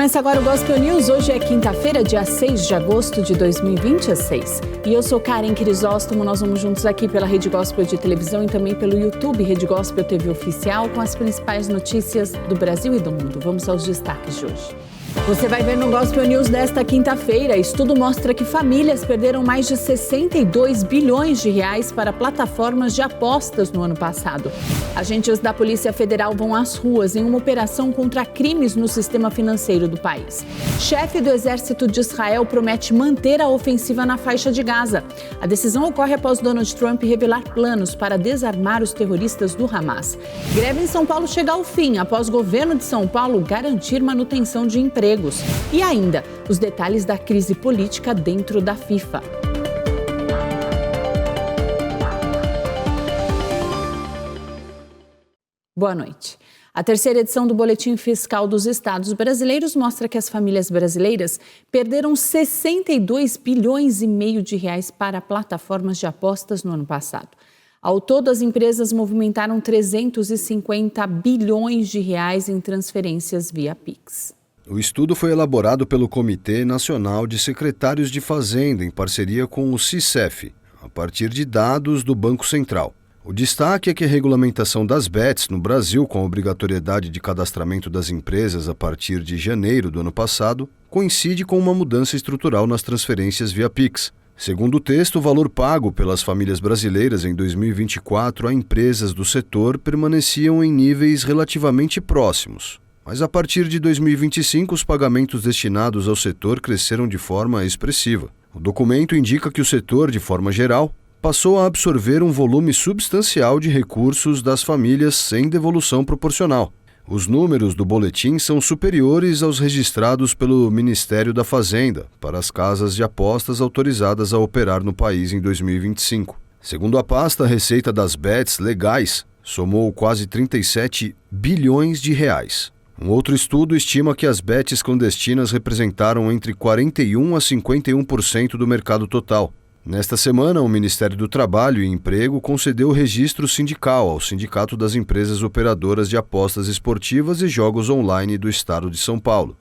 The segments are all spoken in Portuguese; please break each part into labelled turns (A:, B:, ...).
A: Começa agora o Gospel News. Hoje é quinta-feira, dia 6 de agosto de 2026. E eu sou Karen Crisóstomo. Nós vamos juntos aqui pela Rede Gospel de televisão e também pelo YouTube Rede Gospel TV Oficial com as principais notícias do Brasil e do mundo. Vamos aos destaques de hoje. Você vai ver no Gospel News desta quinta-feira. Estudo mostra que famílias perderam mais de 62 bilhões de reais para plataformas de apostas no ano passado. Agentes da Polícia Federal vão às ruas em uma operação contra crimes no sistema financeiro do país. Chefe do Exército de Israel promete manter a ofensiva na faixa de Gaza. A decisão ocorre após Donald Trump revelar planos para desarmar os terroristas do Hamas. Greve em São Paulo chega ao fim após o governo de São Paulo garantir manutenção de empregos. E ainda, os detalhes da crise política dentro da FIFA. Boa noite. A terceira edição do Boletim Fiscal dos Estados Brasileiros mostra que as famílias brasileiras perderam 62 bilhões e meio de reais para plataformas de apostas no ano passado. Ao todo, as empresas movimentaram 350 bilhões de reais em transferências via Pix.
B: O estudo foi elaborado pelo Comitê Nacional de Secretários de Fazenda, em parceria com o CICEF, a partir de dados do Banco Central. O destaque é que a regulamentação das bets no Brasil, com a obrigatoriedade de cadastramento das empresas a partir de janeiro do ano passado, coincide com uma mudança estrutural nas transferências via Pix. Segundo o texto, o valor pago pelas famílias brasileiras em 2024 a empresas do setor permaneciam em níveis relativamente próximos. Mas a partir de 2025, os pagamentos destinados ao setor cresceram de forma expressiva. O documento indica que o setor, de forma geral, passou a absorver um volume substancial de recursos das famílias sem devolução proporcional. Os números do boletim são superiores aos registrados pelo Ministério da Fazenda para as casas de apostas autorizadas a operar no país em 2025. Segundo a pasta, a receita das bets legais somou quase 37 bilhões de reais. Um outro estudo estima que as bets clandestinas representaram entre 41% a 51% do mercado total. Nesta semana, o Ministério do Trabalho e Emprego concedeu o registro sindical ao Sindicato das Empresas Operadoras de Apostas Esportivas e Jogos Online do Estado de São Paulo.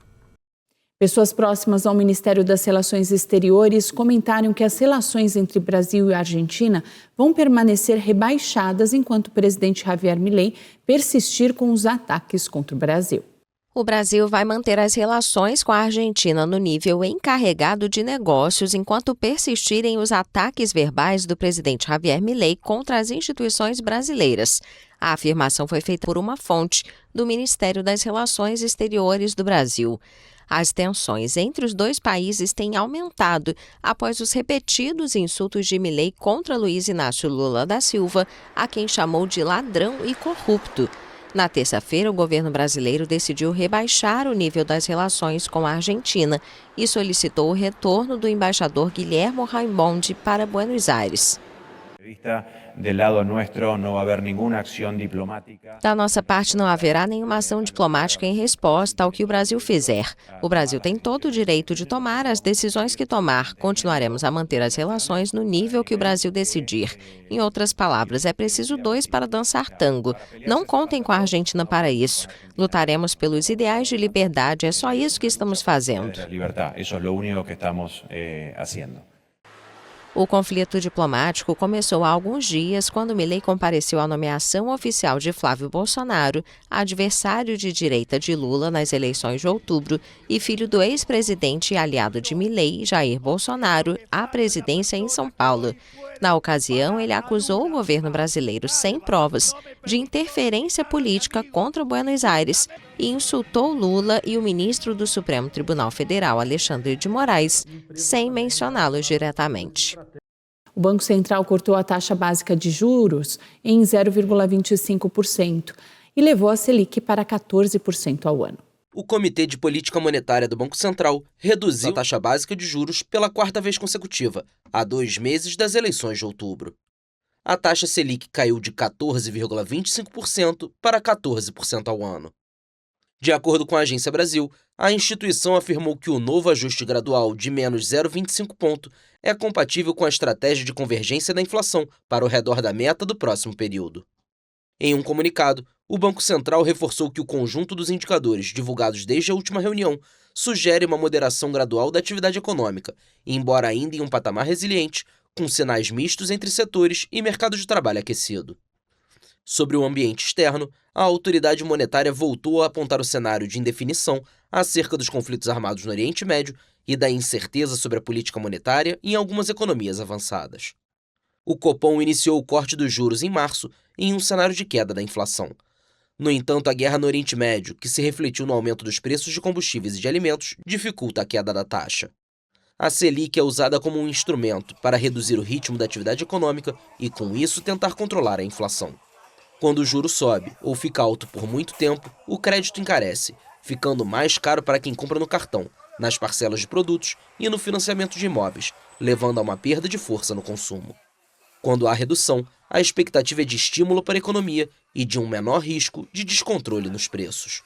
A: Pessoas próximas ao Ministério das Relações Exteriores comentaram que as relações entre Brasil e Argentina vão permanecer rebaixadas enquanto o presidente Javier Milei persistir com os ataques contra o Brasil.
C: O Brasil vai manter as relações com a Argentina no nível encarregado de negócios enquanto persistirem os ataques verbais do presidente Javier Milei contra as instituições brasileiras. A afirmação foi feita por uma fonte do Ministério das Relações Exteriores do Brasil. As tensões entre os dois países têm aumentado após os repetidos insultos de Milei contra Luiz Inácio Lula da Silva, a quem chamou de ladrão e corrupto. Na terça-feira, o governo brasileiro decidiu rebaixar o nível das relações com a Argentina e solicitou o retorno do embaixador Guilhermo Raimondi para Buenos Aires. Da nossa parte, não haverá nenhuma ação diplomática em resposta ao que o Brasil fizer. O Brasil tem todo o direito de tomar as decisões que tomar. Continuaremos a manter as relações no nível que o Brasil decidir. Em outras palavras, é preciso dois para dançar tango. Não contem com a Argentina para isso. Lutaremos pelos ideais de liberdade. É só isso que estamos fazendo. O conflito diplomático começou há alguns dias quando Milei compareceu à nomeação oficial de Flávio Bolsonaro, adversário de direita de Lula nas eleições de outubro e filho do ex-presidente e aliado de Milei, Jair Bolsonaro, à presidência em São Paulo. Na ocasião, ele acusou o governo brasileiro sem provas de interferência política contra Buenos Aires e insultou Lula e o ministro do Supremo Tribunal Federal, Alexandre de Moraes, sem mencioná-los diretamente.
A: O Banco Central cortou a taxa básica de juros em 0,25% e levou a Selic para 14% ao ano.
D: O Comitê de Política Monetária do Banco Central reduziu a taxa básica de juros pela quarta vez consecutiva, há 2 meses das eleições de outubro. A taxa Selic caiu de 14,25% para 14% ao ano. De acordo com a Agência Brasil, a instituição afirmou que o novo ajuste gradual de menos 0,25 ponto é compatível com a estratégia de convergência da inflação para o redor da meta do próximo período. Em um comunicado, o Banco Central reforçou que o conjunto dos indicadores divulgados desde a última reunião sugere uma moderação gradual da atividade econômica, embora ainda em um patamar resiliente, com sinais mistos entre setores e mercado de trabalho aquecido. Sobre o ambiente externo, a autoridade monetária voltou a apontar o cenário de indefinição acerca dos conflitos armados no Oriente Médio e da incerteza sobre a política monetária em algumas economias avançadas. O Copom iniciou o corte dos juros em março em um cenário de queda da inflação. No entanto, a guerra no Oriente Médio, que se refletiu no aumento dos preços de combustíveis e de alimentos, dificulta a queda da taxa. A Selic é usada como um instrumento para reduzir o ritmo da atividade econômica e, com isso, tentar controlar a inflação. Quando o juro sobe ou fica alto por muito tempo, o crédito encarece, ficando mais caro para quem compra no cartão, nas parcelas de produtos e no financiamento de imóveis, levando a uma perda de força no consumo. Quando há redução, a expectativa é de estímulo para a economia e de um menor risco de descontrole nos preços.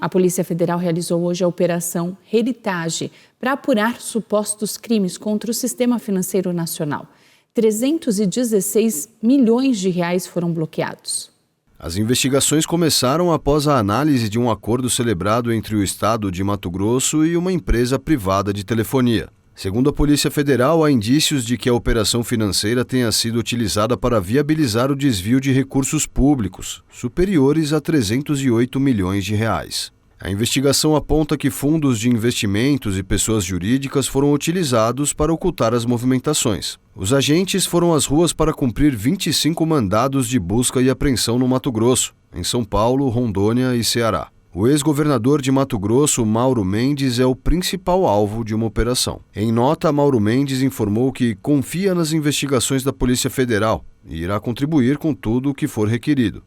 A: A Polícia Federal realizou hoje a Operação Heritage para apurar supostos crimes contra o sistema financeiro nacional. 316 milhões de reais foram bloqueados.
B: As investigações começaram após a análise de um acordo celebrado entre o Estado de Mato Grosso e uma empresa privada de telefonia. Segundo a Polícia Federal, há indícios de que a operação financeira tenha sido utilizada para viabilizar o desvio de recursos públicos, superiores a 308 milhões de reais. A investigação aponta que fundos de investimentos e pessoas jurídicas foram utilizados para ocultar as movimentações. Os agentes foram às ruas para cumprir 25 mandados de busca e apreensão no Mato Grosso, em São Paulo, Rondônia e Ceará. O ex-governador de Mato Grosso, Mauro Mendes, é o principal alvo de uma operação. Em nota, Mauro Mendes informou que confia nas investigações da Polícia Federal e irá contribuir com tudo o que for requerido.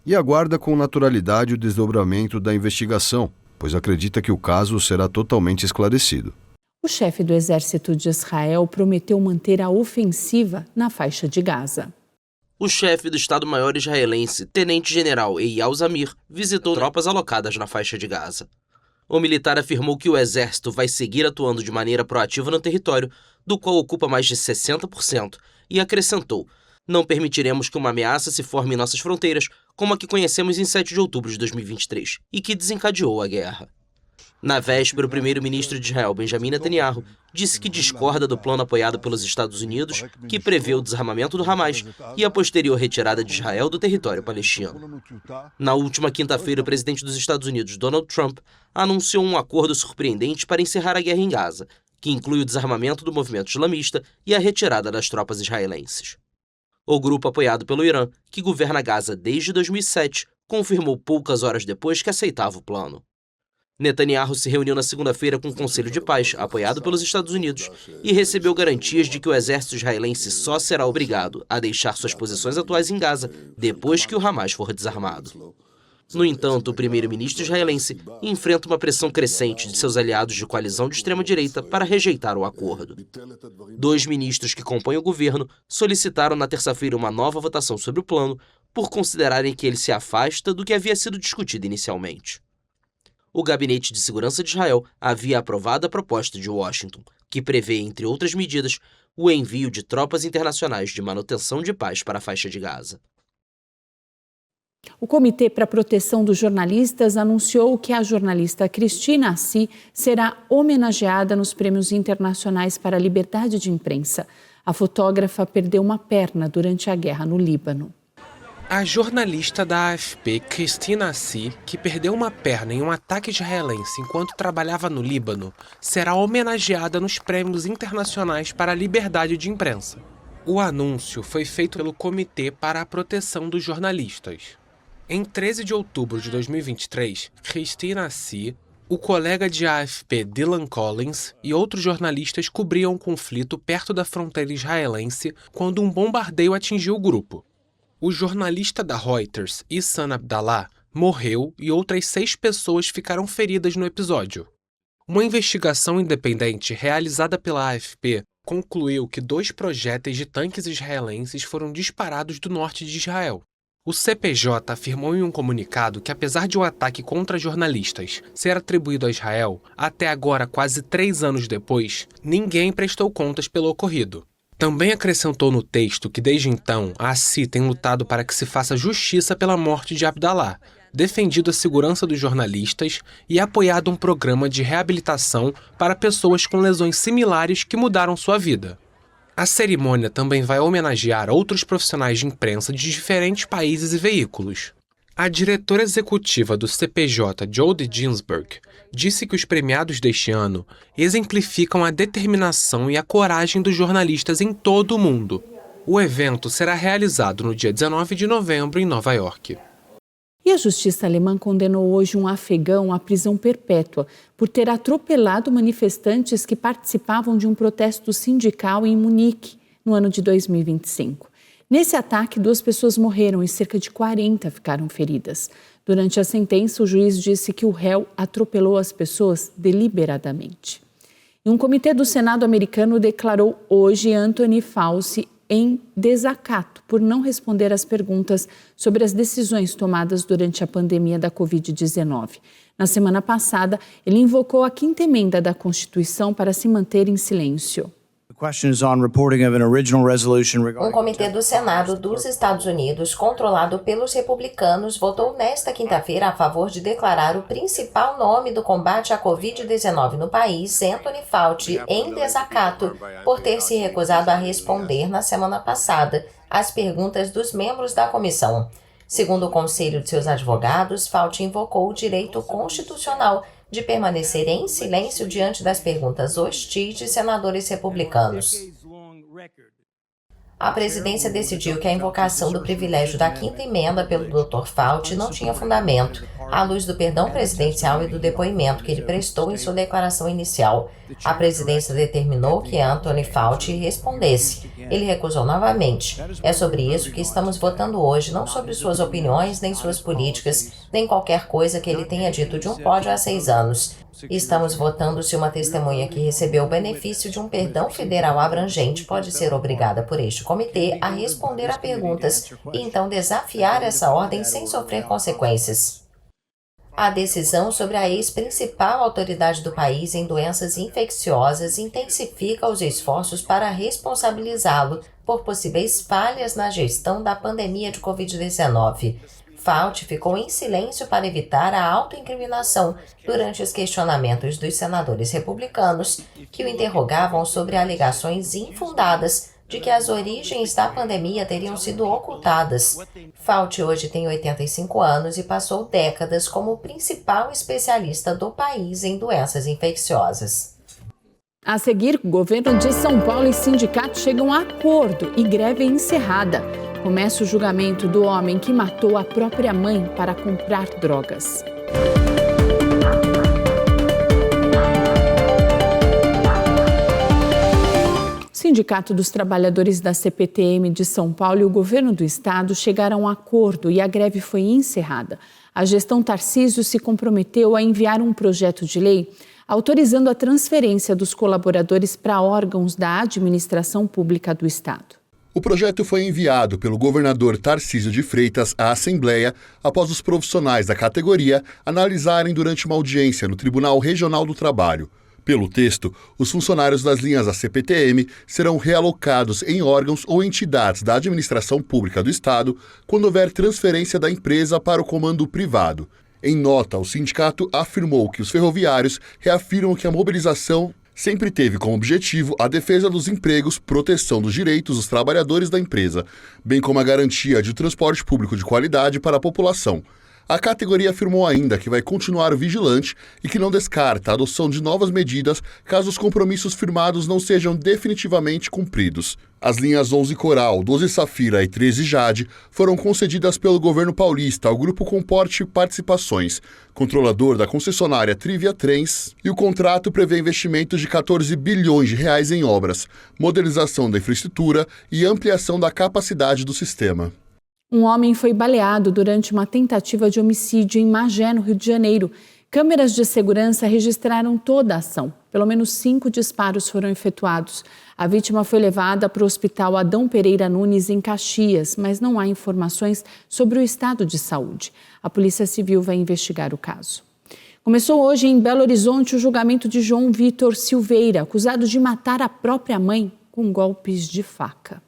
B: E aguarda com naturalidade o desdobramento da investigação, pois acredita que o caso será totalmente esclarecido.
A: O chefe do Exército de Israel prometeu manter a ofensiva na faixa de Gaza.
D: O chefe do Estado-Maior israelense, tenente-general Eyal Zamir, visitou tropas alocadas na faixa de Gaza. O militar afirmou que o exército vai seguir atuando de maneira proativa no território, do qual ocupa mais de 60%, e acrescentou: "Não permitiremos que uma ameaça se forme em nossas fronteiras, como a que conhecemos em 7 de outubro de 2023, e que desencadeou a guerra." Na véspera, o primeiro-ministro de Israel, Benjamin Netanyahu, disse que discorda do plano apoiado pelos Estados Unidos, que prevê o desarmamento do Hamas e a posterior retirada de Israel do território palestino. Na última quinta-feira, o presidente dos Estados Unidos, Donald Trump, anunciou um acordo surpreendente para encerrar a guerra em Gaza, que inclui o desarmamento do movimento islamista e a retirada das tropas israelenses. O grupo apoiado pelo Irã, que governa Gaza desde 2007, confirmou poucas horas depois que aceitava o plano. Netanyahu se reuniu na segunda-feira com o Conselho de Paz, apoiado pelos Estados Unidos, e recebeu garantias de que o exército israelense só será obrigado a deixar suas posições atuais em Gaza depois que o Hamas for desarmado. No entanto, o primeiro-ministro israelense enfrenta uma pressão crescente de seus aliados de coalizão de extrema-direita para rejeitar o acordo. 2 ministros que compõem o governo solicitaram na terça-feira uma nova votação sobre o plano por considerarem que ele se afasta do que havia sido discutido inicialmente. O Gabinete de Segurança de Israel havia aprovado a proposta de Washington, que prevê, entre outras medidas, o envio de tropas internacionais de manutenção de paz para a faixa de Gaza.
A: O Comitê para a Proteção dos Jornalistas anunciou que a jornalista Cristina Assi será homenageada nos Prêmios Internacionais para a Liberdade de Imprensa. A fotógrafa perdeu uma perna durante a guerra no Líbano.
E: A jornalista da AFP, Cristina Assi, que perdeu uma perna em um ataque israelense enquanto trabalhava no Líbano, será homenageada nos Prêmios Internacionais para a Liberdade de Imprensa. O anúncio foi feito pelo Comitê para a Proteção dos Jornalistas. Em 13 de outubro de 2023, Cristina Assi, o colega de AFP Dylan Collins e outros jornalistas cobriam um conflito perto da fronteira israelense quando um bombardeio atingiu o grupo. O jornalista da Reuters, Issam Abdallah, morreu e outras 6 pessoas ficaram feridas no episódio. Uma investigação independente realizada pela AFP concluiu que 2 projéteis de tanques israelenses foram disparados do norte de Israel. O CPJ afirmou em um comunicado que, apesar de um ataque contra jornalistas ser atribuído a Israel, até agora, quase 3 anos depois, ninguém prestou contas pelo ocorrido. Também acrescentou no texto que, desde então, a Assi tem lutado para que se faça justiça pela morte de Abdallah, defendido a segurança dos jornalistas e apoiado um programa de reabilitação para pessoas com lesões similares que mudaram sua vida. A cerimônia também vai homenagear outros profissionais de imprensa de diferentes países e veículos. A diretora executiva do CPJ, Jodie Ginsberg, disse que os premiados deste ano exemplificam a determinação e a coragem dos jornalistas em todo o mundo. O evento será realizado no dia 19 de novembro em Nova York.
A: E a justiça alemã condenou hoje um afegão à prisão perpétua por ter atropelado manifestantes que participavam de um protesto sindical em Munique no ano de 2025. Nesse ataque, 2 pessoas morreram e cerca de 40 ficaram feridas. Durante a sentença, o juiz disse que o réu atropelou as pessoas deliberadamente. E um comitê do Senado americano declarou hoje Anthony Fauci em desacato por não responder às perguntas sobre as decisões tomadas durante a pandemia da Covid-19. Na semana passada, ele invocou a 5ª emenda da Constituição para se manter em silêncio.
C: Um comitê do Senado dos Estados Unidos, controlado pelos republicanos, votou nesta quinta-feira a favor de declarar o principal nome do combate à Covid-19 no país, Anthony Fauci, em desacato por ter se recusado a responder na semana passada às perguntas dos membros da comissão. Segundo o conselho de seus advogados, Fauci invocou o direito constitucional de permanecer em silêncio diante das perguntas hostis de senadores republicanos. A presidência decidiu que a invocação do privilégio da 5ª emenda pelo Dr. Fauci não tinha fundamento, à luz do perdão presidencial e do depoimento que ele prestou em sua declaração inicial. A presidência determinou que Anthony Fauci respondesse. Ele recusou novamente. É sobre isso que estamos votando hoje, não sobre suas opiniões, nem suas políticas, nem qualquer coisa que ele tenha dito de um pódio há 6 anos. Estamos votando se uma testemunha que recebeu o benefício de um perdão federal abrangente pode ser obrigada por este comitê a responder a perguntas e então desafiar essa ordem sem sofrer consequências. A decisão sobre a ex-principal autoridade do país em doenças infecciosas intensifica os esforços para responsabilizá-lo por possíveis falhas na gestão da pandemia de Covid-19. Fauci ficou em silêncio para evitar a autoincriminação durante os questionamentos dos senadores republicanos que o interrogavam sobre alegações infundadas de que as origens da pandemia teriam sido ocultadas. Fauci hoje tem 85 anos e passou décadas como o principal especialista do país em doenças infecciosas.
A: A seguir, o governo de São Paulo e sindicatos chegam a acordo e greve é encerrada. Começa o julgamento do homem que matou a própria mãe para comprar drogas. O Sindicato dos Trabalhadores da CPTM de São Paulo e o governo do estado chegaram a um acordo e a greve foi encerrada. A gestão Tarcísio se comprometeu a enviar um projeto de lei autorizando a transferência dos colaboradores para órgãos da administração pública do estado.
F: O projeto foi enviado pelo governador Tarcísio de Freitas à Assembleia após os profissionais da categoria analisarem durante uma audiência no Tribunal Regional do Trabalho. Pelo texto, os funcionários das linhas da CPTM serão realocados em órgãos ou entidades da administração pública do Estado quando houver transferência da empresa para o comando privado. Em nota, o sindicato afirmou que os ferroviários reafirmam que a mobilização sempre teve como objetivo a defesa dos empregos, proteção dos direitos dos trabalhadores da empresa, bem como a garantia de transporte público de qualidade para a população. A categoria afirmou ainda que vai continuar vigilante e que não descarta a adoção de novas medidas caso os compromissos firmados não sejam definitivamente cumpridos. As linhas 11 Coral, 12 Safira e 13 Jade foram concedidas pelo governo paulista ao Grupo Comporte Participações, controlador da concessionária Trivia Trens, e o contrato prevê investimentos de 14 bilhões de reais em obras, modernização da infraestrutura e ampliação da capacidade do sistema.
A: Um homem foi baleado durante uma tentativa de homicídio em Magé, no Rio de Janeiro. Câmeras de segurança registraram toda a ação. Pelo menos 5 disparos foram efetuados. A vítima foi levada para o Hospital Adão Pereira Nunes, em Caxias, mas não há informações sobre o estado de saúde. A Polícia Civil vai investigar o caso. Começou hoje em Belo Horizonte o julgamento de João Vitor Silveira, acusado de matar a própria mãe com golpes de faca.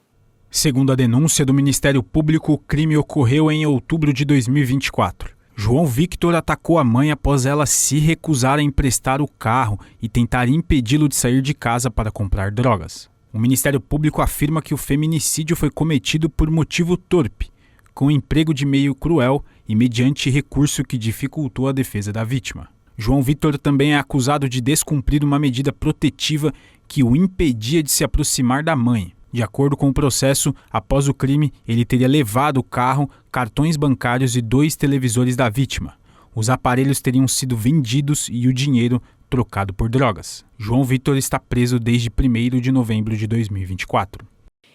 G: Segundo a denúncia do Ministério Público, o crime ocorreu em outubro de 2024. João Victor atacou a mãe após ela se recusar a emprestar o carro e tentar impedi-lo de sair de casa para comprar drogas. O Ministério Público afirma que o feminicídio foi cometido por motivo torpe, com emprego de meio cruel e mediante recurso que dificultou a defesa da vítima. João Victor também é acusado de descumprir uma medida protetiva que o impedia de se aproximar da mãe. De acordo com o processo, após o crime, ele teria levado o carro, cartões bancários e 2 televisores da vítima. Os aparelhos teriam sido vendidos e o dinheiro trocado por drogas. João Victor está preso desde 1º de novembro de 2024.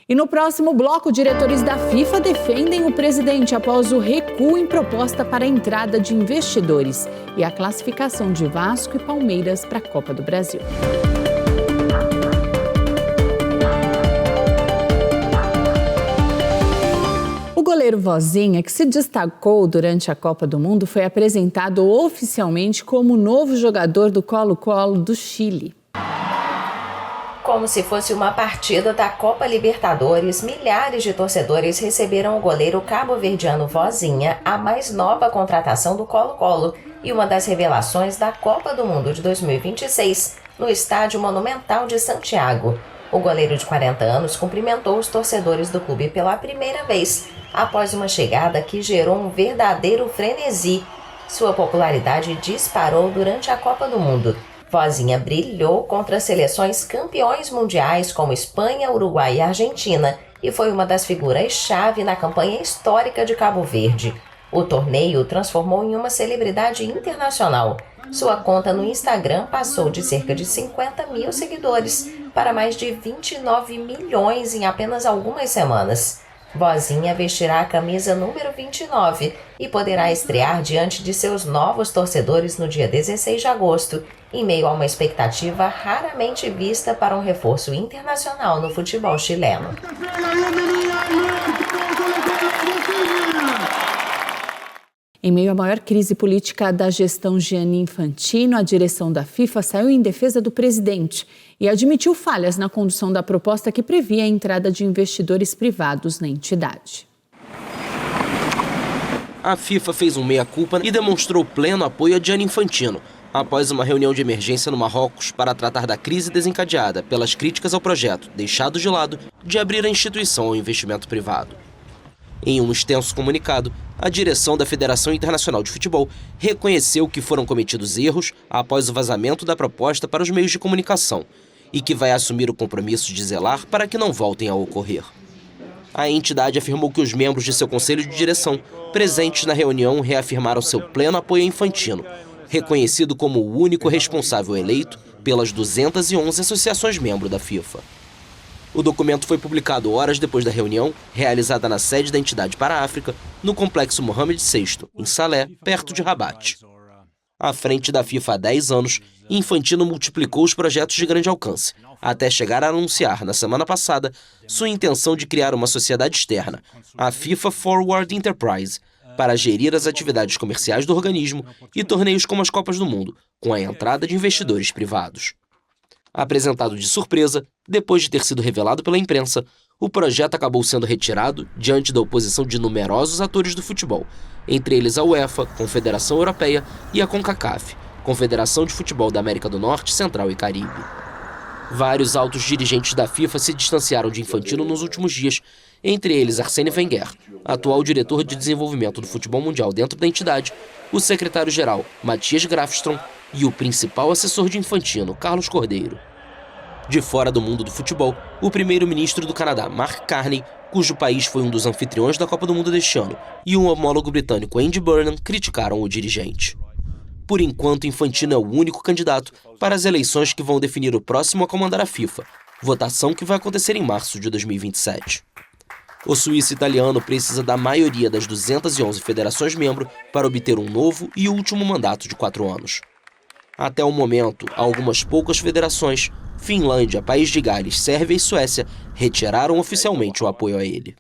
A: E no próximo bloco, diretores da FIFA defendem o presidente após o recuo em proposta para a entrada de investidores e a classificação de Vasco e Palmeiras para a Copa do Brasil. O goleiro Vozinha, que se destacou durante a Copa do Mundo, foi apresentado oficialmente como novo jogador do Colo-Colo do Chile.
C: Como se fosse uma partida da Copa Libertadores, milhares de torcedores receberam o goleiro cabo-verdiano Vozinha, a mais nova contratação do Colo-Colo e uma das revelações da Copa do Mundo de 2026, no Estádio Monumental de Santiago. O goleiro de 40 anos cumprimentou os torcedores do clube pela primeira vez, após uma chegada que gerou um verdadeiro frenesi. Sua popularidade disparou durante a Copa do Mundo. Vozinha brilhou contra seleções campeões mundiais como Espanha, Uruguai e Argentina e foi uma das figuras-chave na campanha histórica de Cabo Verde. O torneio o transformou em uma celebridade internacional. Sua conta no Instagram passou de cerca de 50 mil seguidores para mais de 29 milhões em apenas algumas semanas. Vozinha vestirá a camisa número 29 e poderá estrear diante de seus novos torcedores no dia 16 de agosto, em meio a uma expectativa raramente vista para um reforço internacional no futebol chileno.
A: Em meio à maior crise política da gestão Gianni Infantino, a direção da FIFA saiu em defesa do presidente e admitiu falhas na condução da proposta que previa a entrada de investidores privados na entidade.
D: A FIFA fez um meia-culpa e demonstrou pleno apoio a Gianni Infantino, após uma reunião de emergência no Marrocos para tratar da crise desencadeada pelas críticas ao projeto, deixado de lado, de abrir a instituição ao investimento privado. Em um extenso comunicado, a direção da Federação Internacional de Futebol reconheceu que foram cometidos erros após o vazamento da proposta para os meios de comunicação e que vai assumir o compromisso de zelar para que não voltem a ocorrer. A entidade afirmou que os membros de seu conselho de direção, presentes na reunião, reafirmaram seu pleno apoio a Infantino, reconhecido como o único responsável eleito pelas 211 associações membros da FIFA. O documento foi publicado horas depois da reunião, realizada na sede da entidade para a África, no complexo Mohamed VI, em Salé, perto de Rabat. À frente da FIFA há 10 anos, Infantino multiplicou os projetos de grande alcance, até chegar a anunciar, na semana passada, sua intenção de criar uma sociedade externa, a FIFA Forward Enterprise, para gerir as atividades comerciais do organismo e torneios como as Copas do Mundo, com a entrada de investidores privados. Apresentado de surpresa, depois de ter sido revelado pela imprensa, o projeto acabou sendo retirado diante da oposição de numerosos atores do futebol, entre eles a UEFA, Confederação Europeia e a CONCACAF, Confederação de Futebol da América do Norte, Central e Caribe. Vários altos dirigentes da FIFA se distanciaram de Infantino nos últimos dias, entre eles Arsène Wenger, atual diretor de desenvolvimento do futebol mundial dentro da entidade, o secretário-geral Matthias Grafström e o principal assessor de Infantino, Carlos Cordeiro. De fora do mundo do futebol, o primeiro-ministro do Canadá, Mark Carney, cujo país foi um dos anfitriões da Copa do Mundo deste ano, e um homólogo britânico, Andy Burnham, criticaram o dirigente. Por enquanto, Infantino é o único candidato para as eleições que vão definir o próximo a comandar a FIFA, votação que vai acontecer em março de 2027. O suíço-italiano precisa da maioria das 211 federações-membro para obter um novo e último mandato de 4 anos. Até o momento, algumas poucas federações, Finlândia, País de Gales, Sérvia e Suécia, retiraram oficialmente o apoio a ele.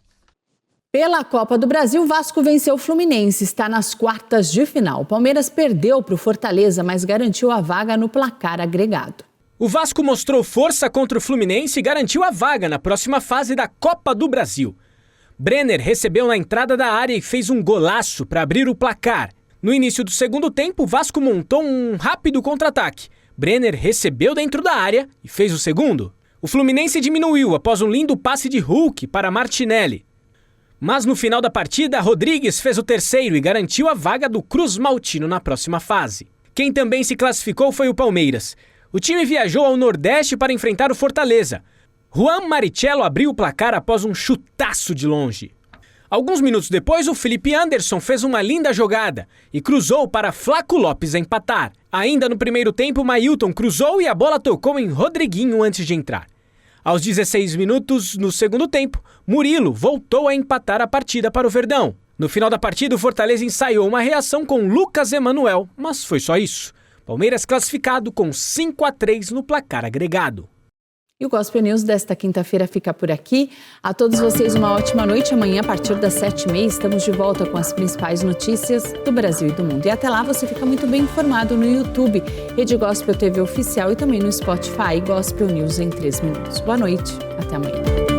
A: Pela Copa do Brasil, o Vasco venceu o Fluminense, está nas quartas de final. O Palmeiras perdeu para o Fortaleza, mas garantiu a vaga no placar agregado.
H: O Vasco mostrou força contra o Fluminense e garantiu a vaga na próxima fase da Copa do Brasil. Brenner recebeu na entrada da área e fez um golaço para abrir o placar. No início do segundo tempo, o Vasco montou um rápido contra-ataque. Brenner recebeu dentro da área e fez o segundo. O Fluminense diminuiu após um lindo passe de Hulk para Martinelli. Mas no final da partida, Rodrigues fez o terceiro e garantiu a vaga do Cruz Maltino na próxima fase. Quem também se classificou foi o Palmeiras. O time viajou ao Nordeste para enfrentar o Fortaleza. Juan Maricello abriu o placar após um chutaço de longe. Alguns minutos depois, o Felipe Anderson fez uma linda jogada e cruzou para Flaco Lopes empatar. Ainda no primeiro tempo, Mailton cruzou e a bola tocou em Rodriguinho antes de entrar. Aos 16 minutos no segundo tempo, Murilo voltou a empatar a partida para o Verdão. No final da partida, o Fortaleza ensaiou uma reação com Lucas Emanuel, mas foi só isso. Palmeiras classificado com 5-3 no placar agregado.
A: E o Gospel News desta quinta-feira fica por aqui. A todos vocês uma ótima noite. Amanhã, a partir das 7h30, estamos de volta com as principais notícias do Brasil e do mundo. E até lá você fica muito bem informado no YouTube, Rede Gospel TV Oficial e também no Spotify, Gospel News em 3 minutos. Boa noite, até amanhã.